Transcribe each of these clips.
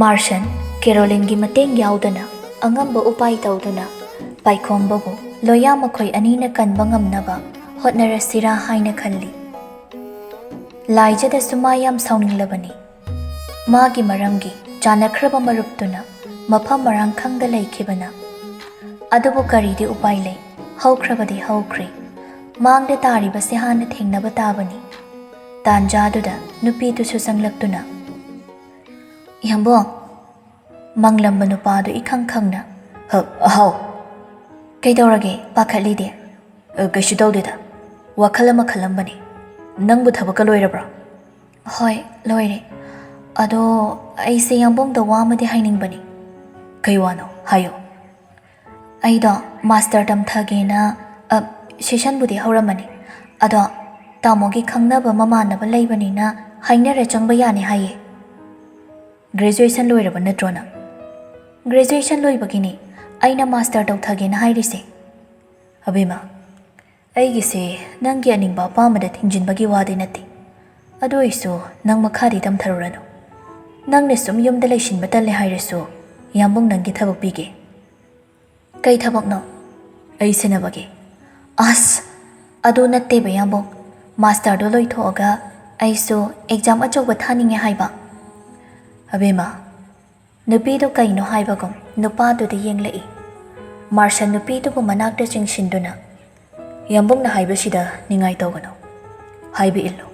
Martian, Caroline mateng yaudana, angamba upay tawduna, paikombabu, loya makoy anina kanbangam naba, hotnarasira haina kalli. Laijada sumayam sauning labani. Magi maramgi, janakraba maruptuna, mapam marang kangda laikibana. Adubu karidi upayle, haukrabadi haukri, mangda tari basihana thingnaba tabani. Tanjaduda, nupitu susanglaptuna. Yambong, manglamba nupadu ikang kangna. How? Kaidorage, pakalide. Gashidodida. Wakalama kalambani. Nangbu thabaka loirabra. Hoi, loire. Ado, aise yambong da wamadi hainingbani. Kaiwano, hayo. Aida, master tamthagena, session budi hauramani. Ado, tamogi kangnaba mamanaba laibani na hainare changbayani haye. Graduation loiraba natrona. Graduation loibagini, aina master tawthagena hairise. Abima, aigise nangi aningba pamada thinjinbagi wadi nati. Ado isu nang makhadi tamtharurano. Nang sum yumda laishinba talle hairisu, yambong nangi thabak pige. Kai thabak no? Ai sinabagi. As, ado natte ba yambong. Master do loithoga, aisu exam achawba thaninge haiba. Abema, nupido kaino haibagom, nupado de yenglai. Martian nupido po managda chingshinduna. Yambong na haibasida ningai tawgano. Haibi illo.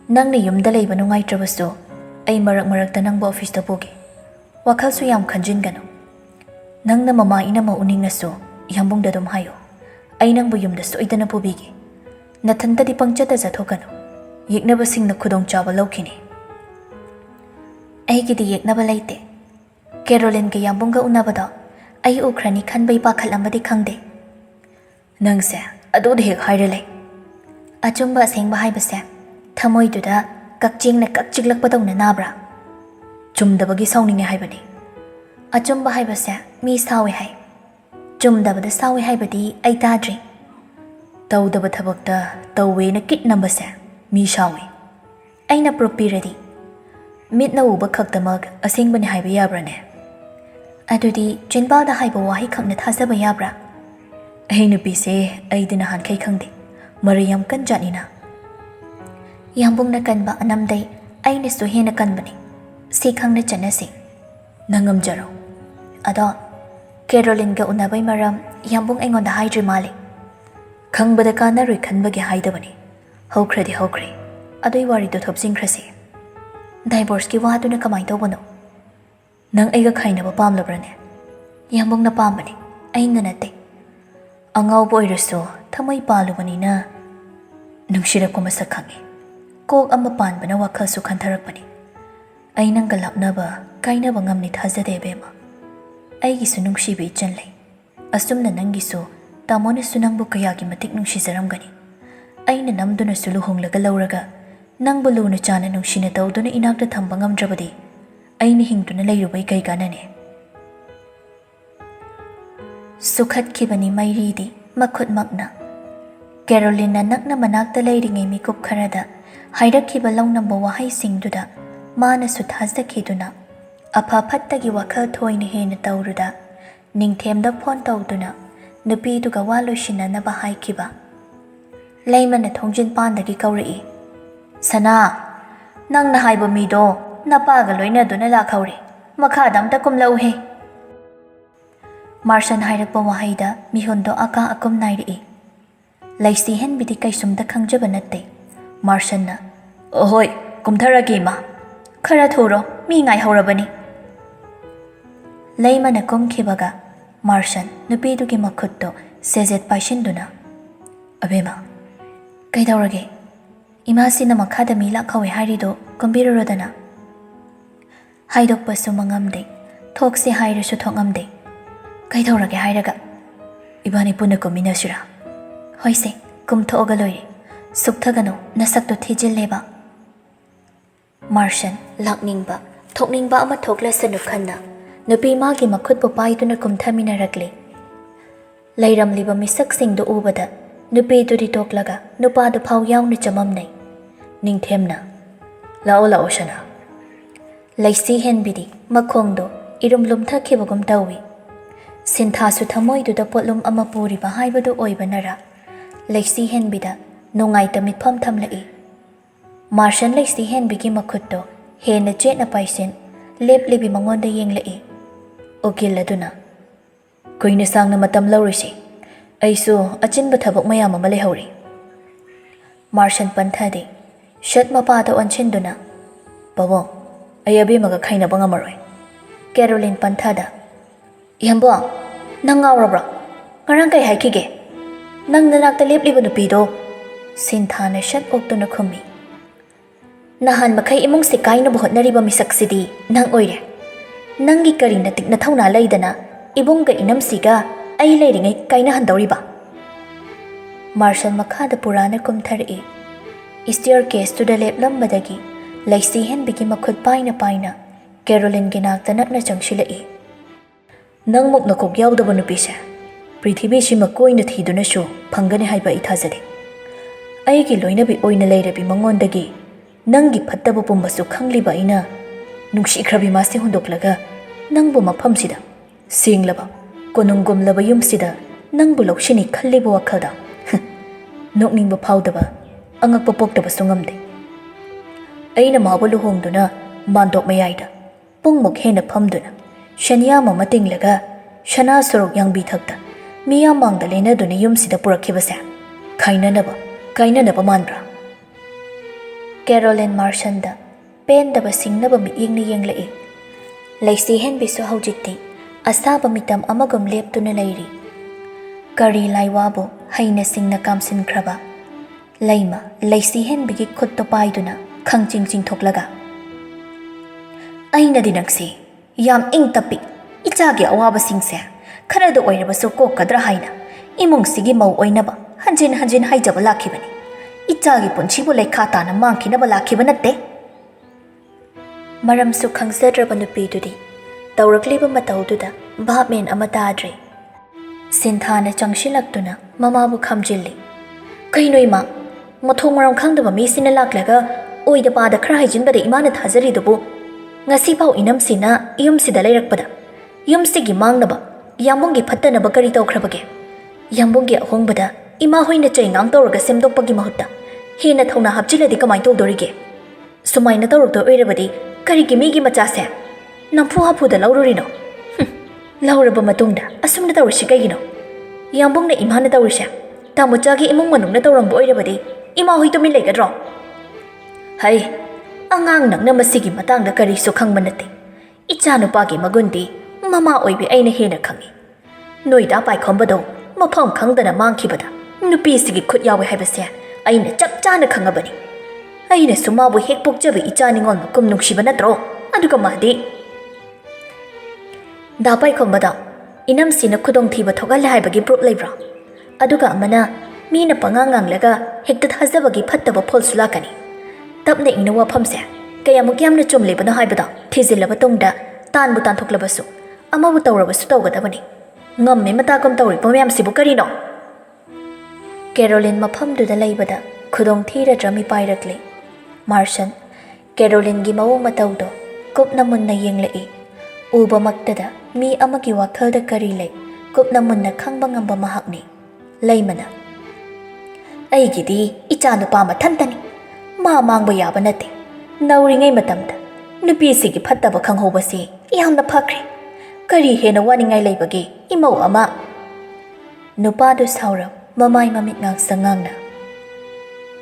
Nang ni yumda layba nungai trabasto, ay marak tanang ba office tapogi. Wakal so yam kanjin gano. Nang na mama ina mauning na so, yambong dadom hayo. Ay nang bu yumda so ida na pubigi. Natanda di pangchata zatokano. Yik na basing na kudong chaba laukini. Ay gidi yik na balaite. Caroline ka yambong ga unabada. Ay ukrani kan bay pakalambadi kangde. Nang se, ado dihik hairalay. Achumba asing bahay basa. Tamoy duda, kakjing na kakjiglak pataw na nabra. Chumdabagi sawning hay bani. Achumba hay basa, mi sawi hay. Chumdabada sawi hay badi ay tadri. Tawdaba tabagda, tawwe na kit nambasa, mi sawi. Ay na propiradi. Mit na uba kakdamag, asing bani hay bayabra ne. Adudi, jinbal da hay bawahi kak na tasa bayabra. Ay nupise, ay dinahan kay kangdi. Mariyam kan janina. Yambong na kan ba anamday, ay nisuhin na kan bani. Sikang na janasi. Nangam jaro. Ado, Caroline ga unabay maram, yambong ay ngonda hay mali. Kang bada ka na rin kan bagi hay da bani. Hokre. Ado'y wari do thopsing krasi. Divorce ki wado na kamay daw bano. Nang ay gakay na bapam labra ne. Yambong na pam bani, ay nga Natte. Ang ngaw po iraso, tamay palo bani na. Nung sirap ko masakang eh. Kog ang mapan ba na wakal su kantarak bani. Ay nang galap na ba, kay na bangam ni tazade bema. Ay giso nung shibi itjanlay. Asum na nang giso, tamo na sunang bukayagi matik nung shizaram gani. Ay nanamdo na suluhong lagalauraga. Nang balo na tiyana nung sinataw do na inagda tambangam drabadi. Ay nihingdo na layrubay kay ganan eh. Sukhat ki bani may ridi, makut magna. Caroline na nak na managda layring ay mikup karada. Hayrak ki balaw ng bawahay singduda. Mana sutazda ki duna. Apapat tagi wakal toy ni he na tawruda. Ning temda pon tawduna. Napido gawalo siya na bahay ki ba. Layman na thongjin pandagi kawri. Sana, nang nahay bumido, napagaloy na doon na lakawri. Makadam ta kumlaw he. Martian hayrak bawahay da, mihundo aka akum nairi. Laysihen bidi kay sumda kang jabanate. Martian na, Ohoy, kumtaragi ma. Kara thuro, mi ngay haurabani. Layman na kumkibaga, Martian, nupido ki makutto, sezet paishinduna. Abema, kay daurage. Imasi na makadami lakawe harido kumbirurodana. Haidok pa sumangamde, tokse hayro su tongamde. Kay daurage hayraga. Ibani puna kuminasura. Hoyse, kumtooga loiri. Suktagano, nasakto tijil leba. Martian, lakningba, tokningba ama tokla sa nukana. Nupi magi makut papay na kumtamina ragli. Layram liba misak sing do ubada. Nupi do di toklaga, nupado paw yaw na chamamnay. Ning temna. Lao siya na. Laisi henbidi makhongdo irum lumthakibagum tawi. Sinthasu thamoiduda potlum ama puriba haibadu oibanara. Laisi henbida nongaita mitpham thamlai. Martian laisi henbigi makhutto hena chetna paisen leplibi mangonda yenglai. Ukil aduna koina sangna matam laurisi. Aisu achinba thabak mayam ama lehori. Martian panthadi shat mapada onchinduna. Babo ayabi maga khaina bangamaroi. Caroline panthada Yambo nang ngawrabra ngarang kai haikige nang nanakta lepliba nupido. Sinthana shat oktuna khumi. Nahan makai imong se kaina buhotnariba misaksidi nang oire. Nangi karina tikna thauna laidana ibungga inamsiga ai leiringai kaina handoriba. Martian makhada purana kumthari. Staircase to the leplambadagi laisi henbigi makhut paina paina Caroline ginakta nakna changshilai. Nang mukna kok yaudaba nupise Prithibi sima koina thiduna shu phangane haiba ithazade. Aigi loinabi oina leirabi mangondagi nangi phattaba pumbasu khangliba ina nungsikhrabi mase hondoklaga nangbu mafamsida singlaba konungumlaba yumsida nangbu lokshini khalliba wakhalda nokningba phawdaba angakpa poktaba sungamde. Aina mabu luhongduna mandok mayaida pungmuk hena phamduna shanyama matinglaga shana sorok yangbi thakta miya mangda lenaduna yumsida purakhibase kainanaba manbra. Caroline Martianda pendaba singnaba miyingni yenglai. Laisi henbisu haujikti asaba mitam amagum leptuna leiri. Kari laiwabu haina singna kamsinkraba. Laima laisi henbigi khutto paiduna khangching thoklaga. Aina dinaksi yam ing tapi ichagi awaba singse kharada oirabasu kokadra haina imungsigi mau oinaba hanjin haijaba lakhibani. Ichagi punchibu lekha tana mangkinaba lakhiba natte. Maramsu khangsadraba nupidudi tawrakliba mataududa bhabmen ama tadre. Sinthana changshilakduna mamabu khamjilli. Kaino ima mathong maram khangdaba misina laklaga oida pada khra haijinbada imana thajaridubu ngasi pau inamsina yumsida leirakpada yumsigi mangnaba yambungi phattanaba kari tawkhrabage. Yambungi ahongbada ima hoina chaingang tawraga semdokpagi mahutta hena thawna hapchiladi kamai tawdorige. Sumaina tawrakdo oirabadi karigi migi machase nampu hapuda laururino. Lauraba matungda asumna tawrisi kaigino. Yambungna imana tawrise tamuchagi imung manungna tawrambu oirabadi ima hoi tumin leigadro. Hai angang nangna masigi matangda karisu khangba natte. Ichanupagi magundi mama oibi aina hena khangi. Noida paikhombado mafam khangdana mangkhibada nupisigi khut yawe haibase aina chap chana khangabani. Aina sumabu hek pokjabi ichaningon makum nungshiba natro aduga mahdi. Dapai khombada inam sina khudong thiba thogal haibagi proof leibra. Aduga amana mina pangangang laga hekta thajabagi phattaba pholsulakani. Tapna ina wafamse kayamuk yamna chumlebana haibada thizilaba tongda tanbu tanthoklebasu amabu tawrabasu tawgadabani. Ngamme matagam tawri pamyam sibu karino. Caroline mafamduda leibada khudong thira drami pairakle. Martian Caroline gi mawong matawdo kupna munna yenglai. Uba maktada mi amagi wakhalda kari lei kupna munna khangba ngamba mahakni. Leimana aigidi ichanupa mathantani ma mangba yaba natte. Nauringai matamda nupisigi phattaba khanghobasi yamna phakre. Kari hena waningai leibagi imau ama. Nupadu sauram mamai mamit ngak sangangna.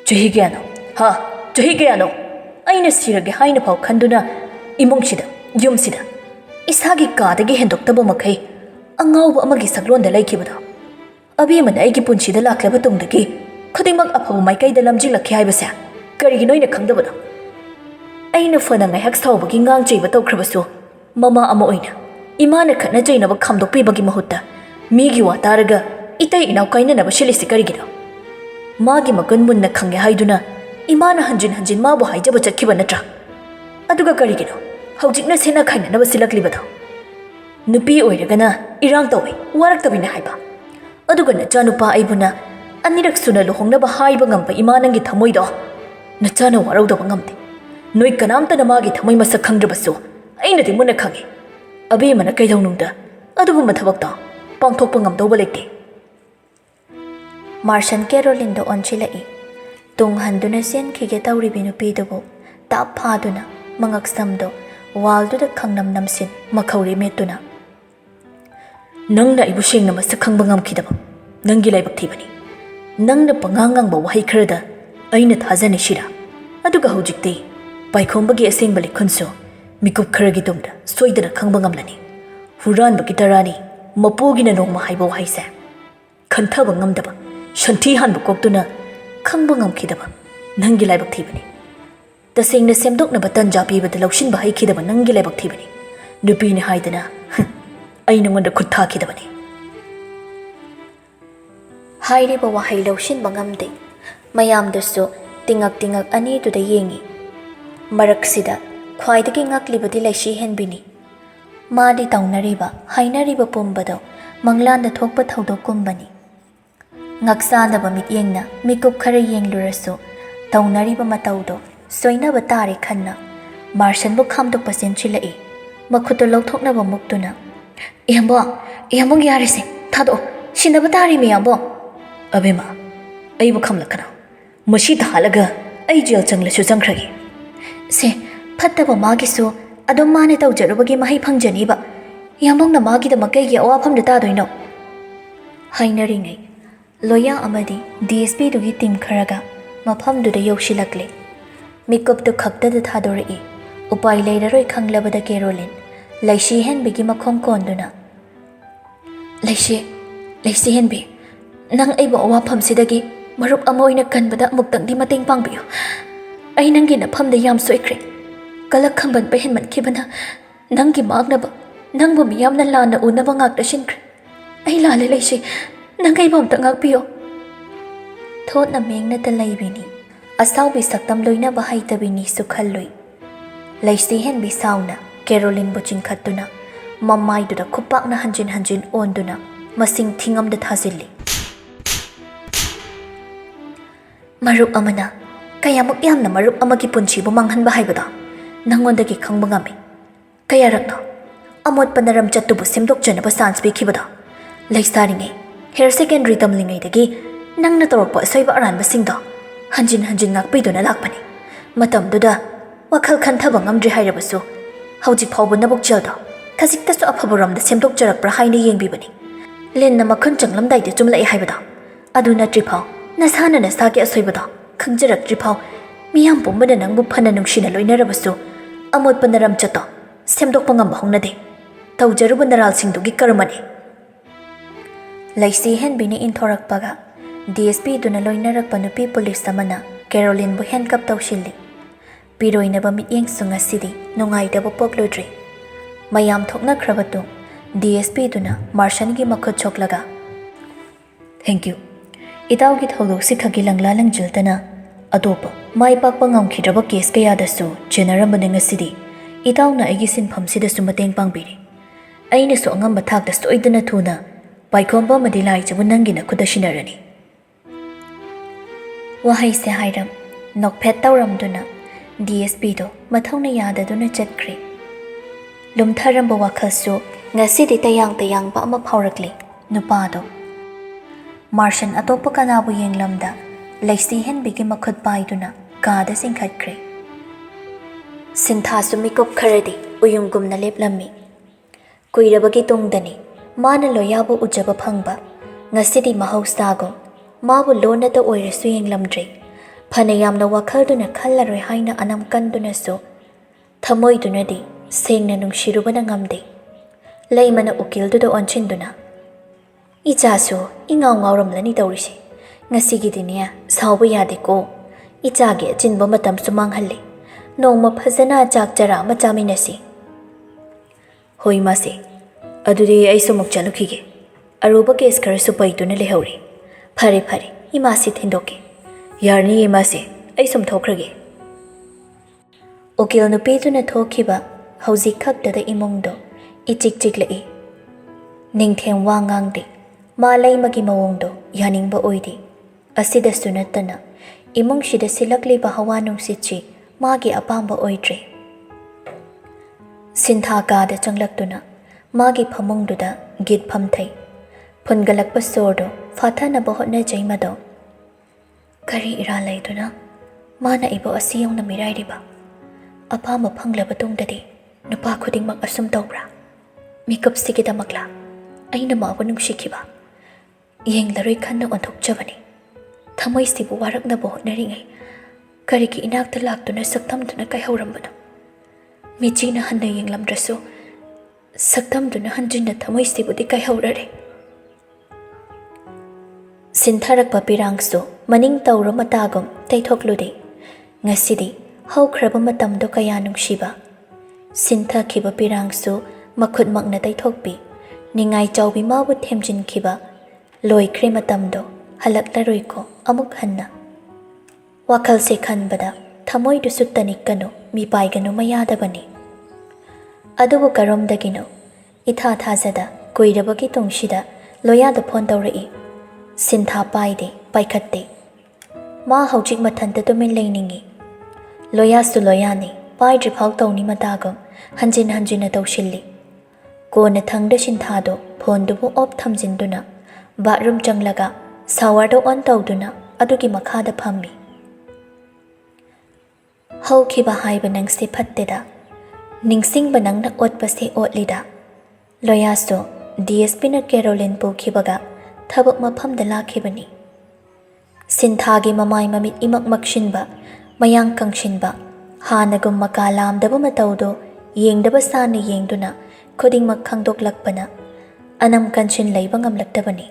Chahi gyano ha chahi gyano aina sirage haina phau khanduna imungsida yumsida isagi kadagi hendoktaba makai angauba amagi saglonda laikibada. Abi man aigi punchida laklaba tungdagi khudingmak afabu maikaida lamjilakhi haibase karigi noina khangdabada. Aina fana ngai hak saubagi ngang cheiba tawkhrabasu mama ama oina imana khana jainaba khamdokpibagi mahutta migi wa taraga itai inau kainanaba shilisi karigida. Magi magun munna khange haiduna imana hanjin mabu haijaba chakhiba natra. Aduga karigino haujikna sena khainanaba silaklibada. Nupi oiragana irang tawi waraktabina haiba. Aduga nachanupa aibuna anirak suna luhongnaba haiba ngamba imanangi thamoido nachana waraudaba ngamde. Noi kanamtana magi thamoi masak khangdrabasu ꯑꯩꯅꯗꯤ ꯃꯨꯟꯅ ꯈꯪꯉꯤ ꯑꯕꯦꯝꯃꯅ ꯀꯩꯗꯧꯅꯨꯡꯗ ꯑꯗꯨꯒꯨꯝꯕ ꯊꯕꯛꯇꯣ ꯄꯥꯡꯊꯣꯛꯄ ꯉꯝꯗꯧꯕ ꯂꯩꯇꯦ꯫ ꯃꯥꯔꯁꯟ ꯀꯦꯔꯣꯂꯤꯟꯗ ꯑꯣꯟꯁꯤꯜꯂꯛꯏ꯫ ꯇꯨꯡ ꯍꯟꯗꯨꯅ ꯆꯦꯟꯈꯤꯒꯦ ꯇꯧꯔꯤꯕꯤ ꯅꯨꯄꯤꯗꯨꯕꯨ ꯇꯥꯞ ꯐꯥꯗꯨꯅ ꯃꯉꯛ ꯁꯝꯗꯣ ꯋꯥꯜꯗꯨꯗ ꯈꯪꯅꯝ ꯅꯝꯁꯤꯟ ꯃꯈꯧꯔꯤ ꯃꯦꯠꯇꯨꯅ ꯅꯪꯅ ꯑꯩꯕꯨ ꯁꯦꯡꯅ ꯃꯁꯛ ꯈꯪꯕ ꯉꯝꯈꯤꯗꯕ ꯅꯪꯒꯤ ꯂꯥꯏꯕꯛ ꯊꯤꯕꯅꯤ꯫ ꯅꯪꯅ ꯄꯉꯥꯡ ꯉꯥꯡꯕ ꯋꯥꯍꯩ ꯈꯔꯗ ꯑꯩꯅ ꯊꯥꯖꯅꯤ ꯁꯤꯔꯥ? ꯑꯗꯨꯒ ꯍꯧꯖꯤꯛꯇꯤ ꯄꯥꯏꯈꯣꯝꯕꯒꯤ ꯑꯁꯦꯡꯕ ꯂꯤꯈꯨꯟꯁꯨ ꯃꯤꯀꯨꯞ ꯈꯔꯒꯤ ꯇꯨꯡꯗ ꯁꯣꯏꯗꯅ ꯈꯪꯕ ꯉꯝꯂꯅꯤ꯫ ꯍꯨꯔꯥꯟꯕꯒꯤ ꯇꯔꯥꯅꯤ ꯃꯄꯨꯒꯤꯅ ꯅꯣꯡꯃ ꯍꯥꯏꯕ ꯋꯥꯍꯩꯁꯦ ꯈꯟꯊꯕ ꯉꯝꯗꯕ ꯁꯟꯊꯤ ꯍꯥꯟꯕ ꯀꯣꯛꯇꯨꯅ ꯈꯪꯕ ꯉꯝꯈꯤꯗꯕ ꯅꯪꯒꯤ ꯂꯥꯏꯕꯛ ꯊꯤꯕꯅꯤ꯫ ꯇꯁꯦꯡꯅ ꯁꯦꯝꯗꯣꯛꯅꯕ ꯇꯟꯖꯥ ꯄꯤꯕꯗ ꯂꯧꯁꯤꯟꯕ ꯍꯩꯈꯤꯗꯕ ꯅꯪꯒꯤ ꯂꯥꯏꯕꯛ ꯊꯤꯕꯅꯤ꯫ ꯅꯨꯄꯤꯅꯤ ꯍꯥꯏꯗꯅ ꯑꯩ ꯅꯉꯣꯟꯗ ꯈꯨꯠ ꯊꯥꯈꯤꯗꯕꯅꯤ꯫ ꯍꯥꯏꯔꯤꯕ ꯋꯥꯍꯩ ꯂꯧꯁꯤꯟꯕ ꯉꯝꯗꯦ꯫ ꯃꯌꯥꯝꯗꯨꯁꯨ ꯇꯤꯉꯛ ꯇꯤꯉꯛ ꯑꯅꯤꯗꯨꯗ ꯌꯦꯡꯉꯤ꯫ ꯃꯔꯛꯁꯤꯗ ꯈ꯭ꯋꯥꯏꯗꯒꯤ ꯉꯛꯂꯤꯕꯗꯤ ꯂꯩꯁꯤ ꯍꯦꯟꯕꯤꯅꯤ꯫ ꯃꯥꯗꯤ ꯇꯧꯅꯔꯤꯕ ꯍꯥꯏꯅꯔꯤꯕ ꯄꯨꯝꯕꯗꯣ ꯃꯪꯂꯥꯟꯗ ꯊꯣꯛꯄ ꯊꯧꯗꯣꯛꯀꯨꯝꯕꯅꯤ꯫ ꯉꯛꯆꯥꯟꯅꯕ ꯃꯤꯠꯌꯦꯡꯅ ꯃꯤꯀꯨꯞ ꯈꯔ ꯌꯦꯡꯂꯨꯔꯁꯨ ꯇꯧꯅꯔꯤꯕ ꯃꯇꯧꯗꯣ ꯁꯣꯏꯅꯕ ꯇꯥꯔꯦ ꯈꯟꯅ ꯃꯥꯔꯁꯟꯕꯨ ꯈꯥꯝꯗꯣꯛꯄ ꯆꯦꯟꯁꯤꯜꯂꯛꯏ꯫ ꯃꯈꯨꯠꯇꯣ ꯂꯧꯊꯣꯛꯅꯕ ꯃꯨꯛꯇꯨꯅ ꯏꯌꯥꯝꯕ ꯌꯥꯔꯤꯁꯦ ꯊꯥꯗꯣꯛꯑꯣ ꯁꯤꯟꯅꯕ ꯇꯥꯔꯤ ꯃꯤꯌꯥꯝꯕꯣ꯫ ꯑꯕꯦꯝꯃ ꯑꯩꯕꯨ ꯈꯝꯂꯛꯀꯅꯣ ꯃꯁꯤ ꯊꯥꯜꯂꯒ ꯑꯩ ꯖꯦꯜ ꯆꯪꯂꯁꯨ ꯆꯪꯈ꯭ꯔꯒꯦ꯫ ꯁꯦ ꯐꯠꯇꯕ ꯃꯥꯒꯤꯁꯨ ꯑꯗꯨꯝ ꯃꯥꯅ ꯇꯧꯖꯔꯨꯕꯒꯤ ꯃꯍꯩ ꯐꯪꯖꯅꯤꯕ ꯏꯌꯥꯝꯕꯅ ꯃꯥꯒꯤꯗꯃꯛ ꯀꯩꯒꯤ ꯑꯋꯥꯐꯝꯗ ꯇꯥꯗꯣꯏꯅꯣ? ꯍꯥꯏꯅꯔꯤꯉꯩ ꯂꯣꯌꯥ ꯑꯃꯗꯤ DSPꯗꯨꯒꯤ ꯇꯤꯝ ꯈꯔꯒ ꯃꯐꯝꯗꯨꯗ ꯌꯧꯁꯤꯜꯂꯛꯂꯦ꯫ ꯃꯤꯀꯨꯞꯇꯨ ꯈꯛꯇꯗ ꯊꯥꯗꯣꯔꯛꯏ꯫ ꯎꯄꯥꯏ ꯂꯩꯔꯔꯣꯏ ꯈꯪꯂꯕꯗ ꯀꯦꯔꯣꯂꯤꯟ ꯂꯩꯁꯤ ꯍꯦꯟꯕꯤꯒꯤ ꯃꯈꯣꯡ ꯀꯣꯟꯗꯨꯅ ꯂꯩꯁꯤ ꯍꯦꯟꯕꯤ, ꯅꯪ ꯑꯩꯕꯨ ꯑꯋꯥꯐꯝꯁꯤꯗꯒꯤ ꯃꯔꯨꯞ ꯑꯃ ꯑꯣꯏꯅ ꯀꯟꯕꯗ ꯑꯃꯨꯛꯇꯪꯗꯤ ꯃꯇꯦꯡ ꯄꯥꯡꯕꯤꯌꯨ꯫ ꯑꯩ ꯅꯪꯒꯤ ꯅꯐꯝꯗ ꯌꯥꯝ ꯁꯣꯏꯈ꯭ꯔꯦ꯫ ꯀꯂꯛ ꯈꯝꯕꯟꯕ ꯍꯦꯟꯃꯟꯈꯤꯕꯅ ꯅꯪꯒꯤ ꯃꯥꯡꯅꯕ ꯅꯪꯕꯨ ꯃꯤꯌꯥꯝꯅ ꯂꯥꯟꯅ ꯎꯅꯕ ꯉꯥꯛꯇꯁꯤꯟꯈ꯭ꯔꯦ꯫ ꯑꯩ ꯂꯥꯜꯂꯦ ꯂꯩꯁꯤ, ꯅꯪ ꯑꯩꯕꯨ ꯑꯝꯇ ꯉꯥꯛꯄꯤꯌꯣ꯫ ꯊꯣꯠꯅ ꯃꯦꯡꯅꯇ ꯂꯩꯕꯤꯅꯤ꯫ ꯑꯁꯥꯎꯕꯤ ꯁꯛꯇꯝ ꯂꯣꯏꯅꯕ ꯍꯩꯇꯕꯤꯅꯤꯁꯨ ꯈꯜꯂꯨꯏ꯫ ꯂꯩꯁꯤ ꯍꯦꯟꯕꯤ ꯁꯥꯎꯅ ꯀꯦꯔꯣꯂꯤꯟꯕꯨ ꯆꯤꯡꯈꯠꯇꯨꯅ ꯃꯃꯥꯏꯗꯨꯗ ꯈꯨꯄꯥꯛꯅ ꯍꯟꯖꯤꯟ ꯍꯟꯖꯤꯟ ꯑꯣꯟꯗꯨꯅ ꯃꯁꯤꯡ ꯊꯤꯉꯝꯗ ꯊꯥꯖꯤꯜꯂꯤ꯫ ꯃꯔꯨꯞ ꯑꯃꯅ ꯀꯌꯥꯃꯨꯛ ꯌꯥꯝꯅ ꯃꯔꯨꯞ ꯑꯃꯒꯤ ꯄꯨꯟꯁꯤꯕꯨ ꯃꯥꯡꯍꯟꯕ ꯍꯥꯏꯕꯗꯣ ꯅꯪꯉꯣꯟꯗꯒꯤ ꯈꯪꯕ ꯉꯝꯃꯤ꯫ ꯀꯌꯥꯔꯛꯅꯣ ꯑꯃꯣꯠꯄ ꯅꯔꯝꯆꯠꯇꯨꯕꯨ ꯁꯦꯝꯗꯣꯛꯆꯅꯕ ꯆꯥꯟꯁ ꯄꯤꯈꯤꯕꯗꯣ? ꯂꯩꯁꯥꯔꯤꯉꯩ ꯍꯥꯌꯔ ꯁꯦꯀꯦꯟꯗꯔꯤ ꯇꯝꯂꯤꯉꯩꯗꯒꯤ ꯅꯪꯅ ꯇꯧꯔꯛꯄ ꯑꯁꯣꯏꯕ ꯑꯔꯥꯟꯕꯁꯤꯡꯗꯣ ꯍꯟꯖꯤन ꯍꯟꯖꯤन ꯉꯥꯛꯄꯤꯗꯨꯅ ꯂꯥꯛꯄꯅꯤ꯫ ꯃꯇꯝꯗꯨꯗ ꯋꯥꯈꯜ ꯈꯟꯊꯕ ꯉꯝꯗ꯭ꯔꯤ ꯍꯥꯏꯔꯕꯁꯨ ꯍꯧꯖꯤꯛ ꯐꯥꯎꯕ ꯅꯕꯨꯛꯆꯦꯜꯗꯣ ꯈꯖꯤꯛꯇꯁꯨ ꯑꯐꯕꯔꯣꯝꯗ ꯁꯦꯝꯗꯣꯛꯆꯔꯛꯄ꯭ꯔꯥ ꯍꯥꯏꯅ ꯌꯦꯡꯕꯤꯕꯅꯤ꯫ ꯂꯤꯟꯅ ꯃꯈꯨꯟ ꯆꯪꯂꯝꯗꯥꯏꯗ ꯆꯨꯝꯂꯛꯏ ꯍꯥꯏꯕꯗꯣ ꯑꯗꯨ ꯅꯠꯇ꯭ꯔꯤꯐꯥꯎ ꯅꯁꯥꯅ ꯅꯁꯥꯒꯤ ꯑꯁꯣꯏꯕꯗꯣ ꯈꯪꯖꯔꯛꯇ꯭ꯔꯤꯐꯥꯎ ꯃꯤꯌꯥꯝ ꯄꯨꯝꯕꯅ ꯅꯪꯕꯨ ꯐꯅ ꯅꯨꯡꯁꯤꯅ ꯂꯣꯏꯅꯔꯕꯁꯨ ꯑꯃꯣꯠꯄ ꯅꯔꯝꯆꯠꯇꯣ ꯁꯦꯝꯗꯣꯛꯄ ꯉꯝꯕ ꯍꯧꯅꯗꯦ꯫ ꯇꯧꯖꯔꯨꯕ ꯅꯔꯥꯜꯁꯤꯡꯗꯨꯒꯤ ꯀꯔꯃꯅꯤ꯫ ꯂꯩꯁꯤ ꯍꯦꯟꯕꯤꯅ ꯏꯟꯊꯣꯔꯛꯄꯒ DSPꯗꯨꯅ ꯂꯣꯏꯅꯔꯛꯄ ꯅꯨꯄꯤ ꯄꯨꯂꯤꯁ ꯑꯃꯅ ꯀꯦꯔꯣꯂꯤꯟꯕꯨ ꯍꯦꯟꯀꯞ ꯇꯧꯁꯤꯜꯂꯤ꯫ ꯄꯤꯔꯣꯏꯅꯕ ꯃꯤꯠꯌꯦꯡꯁꯨ ꯉꯁꯤꯗꯤ ꯅꯨꯡꯉꯥꯏꯇꯕ ꯄꯣꯛꯂꯨꯗ꯭ꯔꯤ꯫ ꯃꯌꯥꯝ ꯊꯣꯛꯅꯈ꯭ꯔꯕ ꯇꯨꯡ DSPꯗꯨꯅ ꯃꯥꯔꯁꯟꯒꯤ ꯃꯈꯨꯠ ꯁꯣꯛꯂꯒ ꯊꯦꯡꯛ ꯌꯨ ꯏꯇꯥꯎꯒꯤ ꯊꯧꯗꯣꯛꯁꯤ ꯈꯛꯀꯤ ꯂꯪꯂꯥ ꯂꯪꯖꯤꯜꯗꯅ ꯑꯇꯣꯞꯄ ꯃꯥꯏ ꯄꯥꯛꯄ ꯉꯝꯈꯤꯗ꯭ꯔꯕ ꯀꯦꯁ ꯀꯌꯥꯗꯁꯨ ꯆꯦꯟꯅꯔꯝꯕꯅ ꯉꯁꯤꯗꯤ ꯏꯇꯥꯎꯅ ꯑꯩꯒꯤ ꯁꯤꯟꯐꯝꯁꯤꯗꯁꯨ ꯃꯇꯦꯡ ꯄꯥꯡꯕꯤꯔꯤ꯫ ꯑꯩꯅꯁꯨ ꯑꯉꯝꯕ ꯊꯥꯛꯇ ꯁꯣꯏꯗꯅ ꯊꯨꯅ ꯄꯥꯏꯈꯣꯝꯕ ꯑꯃꯗꯤ ꯂꯥꯏꯖꯕꯨ ꯅꯪꯒꯤ ꯅꯈꯨꯠꯇ ꯁꯤꯟꯅꯔꯅꯤ꯫ ꯋꯥꯍꯩꯁꯦ ꯍꯥꯏꯔꯝ ꯅꯣꯛꯐꯦꯠ ꯇꯧꯔꯝꯗꯨꯅ DSPꯗꯣ ꯃꯊꯧꯅ ꯌꯥꯗꯗꯨꯅ ꯆꯠꯈ꯭ꯔꯦ꯫ ꯂꯨꯝꯊꯔꯝꯕ ꯋꯥꯈꯜꯁꯨ ꯉꯁꯤꯗꯤ ꯇꯌꯥꯡꯕ ꯑꯃ ꯐꯥꯎꯔꯛꯂꯤ꯫ ꯅꯨꯄꯥꯗꯣ ꯃꯥꯔꯁꯟ ꯑꯇꯣꯞꯄ ꯀꯅꯥꯕꯨ ꯌꯦꯡꯂꯝꯗ ꯂꯩꯁꯤ ꯍꯦꯟꯕꯤꯒꯤ ꯃꯈꯨꯠ ꯄꯥꯏꯗꯨꯅ ꯀꯥꯗ ꯆꯤꯡꯈꯠꯈ꯭ꯔꯦ꯫ ꯁꯤꯟꯊꯥꯁꯨ ꯃꯤꯀꯨꯞ ꯈꯔꯗꯤ ꯎꯌꯨꯡꯒꯨꯝꯅ ꯂꯦꯞꯂꯝꯃꯤ꯫ ꯀꯨꯏꯔꯕꯒꯤ ꯇꯨꯡꯗꯅꯤ ꯃꯥꯅ ꯂꯣꯌꯥꯕꯨ ꯎꯖꯕ ꯐꯪꯕ꯫ ꯉꯁꯤꯗꯤ ꯃꯍꯧꯁꯥꯒꯨꯝ ꯃꯥꯕꯨ ꯂꯣꯟꯅꯇ ꯑꯣꯏꯔꯁꯨ ꯌꯦꯡꯂꯝꯗ꯭ꯔꯦ꯫ ꯐꯅ ꯌꯥꯝꯅ ꯋꯥꯈꯜꯗꯨꯅ ꯈꯜꯂꯔꯣꯏ ꯍꯥꯏꯅ ꯑꯅꯝ ꯀꯟꯗꯨꯅꯁꯨ ꯊꯃꯣꯏꯗꯨꯅꯗꯤ ꯁꯦꯡꯅ ꯅꯨꯡꯁꯤꯔꯨꯕꯅ ꯉꯝꯗꯦ꯫ ꯂꯩꯃꯅ ꯎꯀꯤꯜꯗꯨꯗ ꯑꯣꯟꯁꯤꯟꯗꯨꯅ ꯏꯆꯥꯁꯨ ꯏꯉꯥꯎ ꯉꯥꯎꯔꯝꯂꯅꯤ ꯇꯧꯔꯤꯁꯦ꯫ ꯉꯁꯤꯒꯤꯗꯤꯅꯦ ꯁꯥꯎꯕ ꯌꯥꯗꯦꯀꯣ꯫ ꯏꯆꯥꯒꯤ ꯑꯆꯤꯟꯕ ꯃꯇꯝꯁꯨ ꯃꯥꯡꯍꯜꯂꯦ꯫ ꯅꯣꯡꯃ ꯐꯖꯅ ꯆꯥꯛ ꯆꯔꯥ ꯑꯃ ꯆꯥꯃꯤꯟꯅꯁꯤ꯫ ꯍꯣꯏ ꯃꯥꯁꯦ, ꯑꯗꯨꯗꯤ ꯑꯩꯁꯨ ꯑꯃꯨꯛ ꯆꯠꯂꯨꯈꯤꯒꯦ꯫ ꯑꯔꯨꯕ ꯀꯦꯁ ꯈꯔꯁꯨ ꯄꯩꯗꯨꯅ ꯂꯩꯍꯧꯔꯤ꯫ ꯐꯔꯦ ꯏꯃꯥꯁꯤ ꯊꯤꯟꯗꯣꯛꯀꯦ꯫ ꯌꯥꯔꯅꯤ ꯏꯃꯥꯁꯦ, ꯑꯩ ꯁꯨꯝ ꯊꯣꯛꯈ꯭ꯔꯒꯦ꯫ ꯎꯀꯤꯜ ꯅꯨꯄꯤꯗꯨꯅ ꯊꯣꯛꯈꯤꯕ ꯍꯧꯖꯤꯛ ꯈꯛꯇꯗ ꯏꯃꯨꯡꯗꯣ ꯏꯆꯤꯛ ꯆꯤꯛꯂꯛꯏ꯫ ꯅꯤꯡꯊꯦꯝ ꯋꯥ ꯉꯥꯡꯗꯦ꯫ ꯃꯥ ꯂꯩꯃꯒꯤ ꯃꯑꯣꯡꯗꯣ ꯌꯥꯅꯤꯡꯕ ꯑꯣꯏꯗꯦ꯫ ꯑꯁꯤꯗꯁꯨ ꯅꯠꯇꯅ ꯏꯃꯨꯡꯁꯤꯗ ꯁꯤꯜꯂꯛꯂꯤꯕ ꯍꯋꯥ ꯅꯨꯡꯁꯤꯠꯁꯤ ꯃꯥꯒꯤ ꯑꯄꯥꯝꯕ ꯑꯣꯏꯗ꯭ꯔꯦ꯫ Sintha kaada changlakduna magi phamungduda git phamthai phungalakpa sordo fathanaba hotnajai mado kari ira laiduna mana ibo asiyongna mirairiba apama phanglaba tungdadi nupa khudingmak asum tawbra mikap sigidamakla aina mabu nungsikhiba yenglaroi khanna onthokjabani thamoi sibu waraknaba hotnaringai kariki inakta laktuna saktamduna kaihorambado michina hanna yenglamdrasu saktamduna hanjinna thamoi sibudi kaihorare Sintharakpa pirangsu maning tawro matagom taithoklude ngasidi haukraba matamdo kaya nungsiba Sinthakhiba pirangsu makhutmakna taithokpi ningai chawbi mabu themjinkhiba loikre matamdo halaklaroi ko amuk hanna wakhalse khanbada thamoi du suttanikano mi paigano mayadabani adubu karomdagino itha thazada koirabagi tongshida loyada phone tawrai Sintha paide paikhatte ma haujik mathanta tumin leiningi loya su loyani paidri phau tawni matagam hanjin tawshilli kona thangda Sinthado phone dubu op thamjinduna bathroom changlaga shower do on tawduna adugi makhada phammi haukiba haiba nangse phatteda ningsingba nangna otpase otlida loya so DSP na Caroline pokhibaga thabak mafamda lakhibani Sinthagi mamai mamit imak makshinba mayang kangshinba hanagum makalamdaba matawdo yengdaba sana yengduna khudingmak khangdoklakpana anam kanshin leiba ngamlaktabani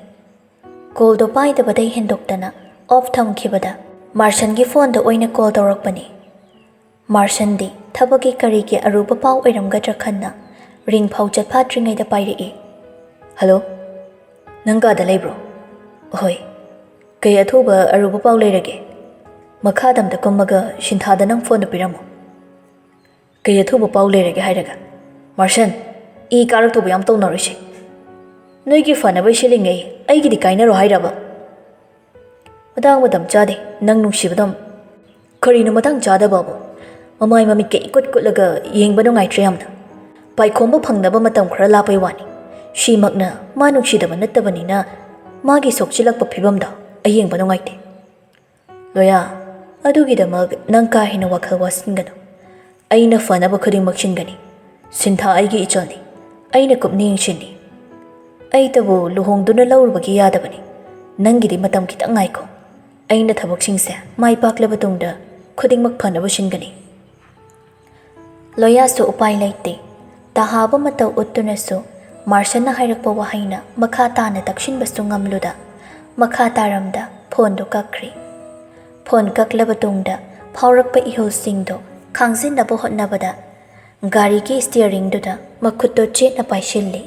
koldo paidabadai hendoktana off thamkhibada Marshangi phone da oina call tawrakpani Marshandi thabagi karigi aruba paw oiramgadra khanna ring phau chatphatringai da pairi Hello Nanga da leibro Hoi Kay athuba aruba paw leirage Makhadam da kummaga Sintha da nang phone da piramo Kay athuba paw leirage hairaga Marshan I karak to bayam taw narishi Noigi fanaba shilingai aigi di kainaro hairaba Madang madam chade nang nungsibadam Karino madang chada babu Mamai mamit ke ikut kutlaga yengba nungai triyamna Paikhomba phangnaba matam khara lapai wani Shi magna ma nungsidaba nattabanina magi sokchilakpa phibamda ayengba nungaite Loya adugidamak nang ka hina wakhal wasingano aina fanaba khudingmak chingani Sintha aigi ichalni aina kupni yengshini aitabu luhongduna laurubagi yadabani nangidi matam kitang ngaiko aina thabaksingse mai paklaba tungda khudingmak phanaba shingani Loya so upai laite tahaba mataw uttunasu Marshana hairakpa wahaina makha tana takshinbasu ngamluda makha taramda phone do kakri phone kaklaba tungda phaurakpa ihosingdo khangsinaba hotnabada gari ki steering duda makhutto chetna paishilli